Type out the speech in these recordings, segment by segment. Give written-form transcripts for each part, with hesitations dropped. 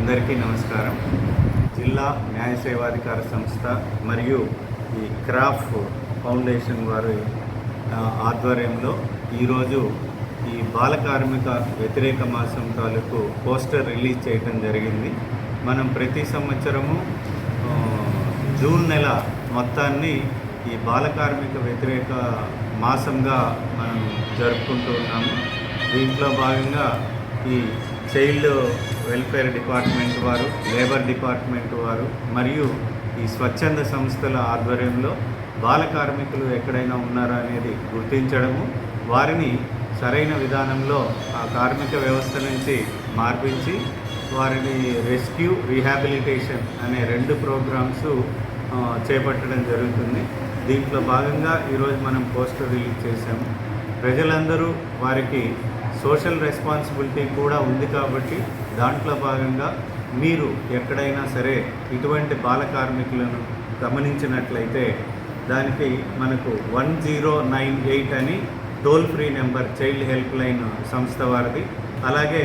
అందరికీ నమస్కారం. జిల్లా న్యాయ సేవాధికార సంస్థ మరియు ఈ క్రాఫ్ ఫౌండేషన్ వారి ఆధ్వర్యంలో ఈరోజు ఈ బాల కార్మిక వ్యతిరేక మాసం తాలూకు పోస్టర్ రిలీజ్ చేయడం జరిగింది. మనం ప్రతి సంవత్సరము జూన్ నెల మొత్తాన్ని ఈ బాల కార్మిక వ్యతిరేక మాసంగా మనం జరుపుకుంటూ ఉన్నాము. దీంట్లో భాగంగా ఈ చైల్డ్ వెల్ఫేర్ డిపార్ట్మెంట్ వారు, లేబర్ డిపార్ట్మెంట్ వారు మరియు ఈ స్వచ్ఛంద సంస్థల ఆధ్వర్యంలో బాల కార్మికులు ఎక్కడైనా ఉన్నారా అనేది గుర్తించడము, వారిని సరైన విధానంలో ఆ కార్మిక వ్యవస్థ నుంచి మార్పించి వారిని రెస్క్యూ, రీహాబిలిటేషన్ అనే 2 ప్రోగ్రామ్స్ చేపట్టడం జరుగుతుంది. దీంట్లో భాగంగా ఈరోజు మనం పోస్టర్ రిలీజ్ చేశాము. ప్రజలందరూ వారికి సోషల్ రెస్పాన్సిబిలిటీ కూడా ఉంది కాబట్టి దాంట్లో భాగంగా మీరు ఎక్కడైనా సరే ఇటువంటి బాల కార్మికులను గమనించినట్లయితే దానికి మనకు 1098 అని toll free number child helpline సంస్థ వారిది, అలాగే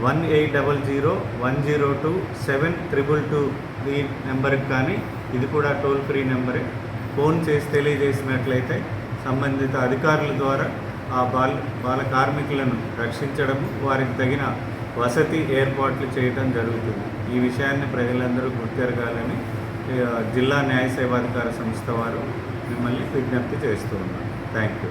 1800-102-7222 ఈ నెంబర్కి కానీ ఇది కూడా టోల్ ఫ్రీ నెంబరే. ఫోన్ చేసి తెలియజేసినట్లయితే సంబంధిత అధికారుల ద్వారా ఆ బాల కార్మికులను రక్షించడము, వారికి తగిన వసతి ఏర్పాట్లు చేయడం జరుగుతుంది. ఈ విషయాన్ని ప్రజలందరూ గుర్తెరగాలని జిల్లా న్యాయ సేవాధికార సంస్థ వారు మిమ్మల్ని విజ్ఞప్తి చేస్తూ ఉన్నారు. Thank you.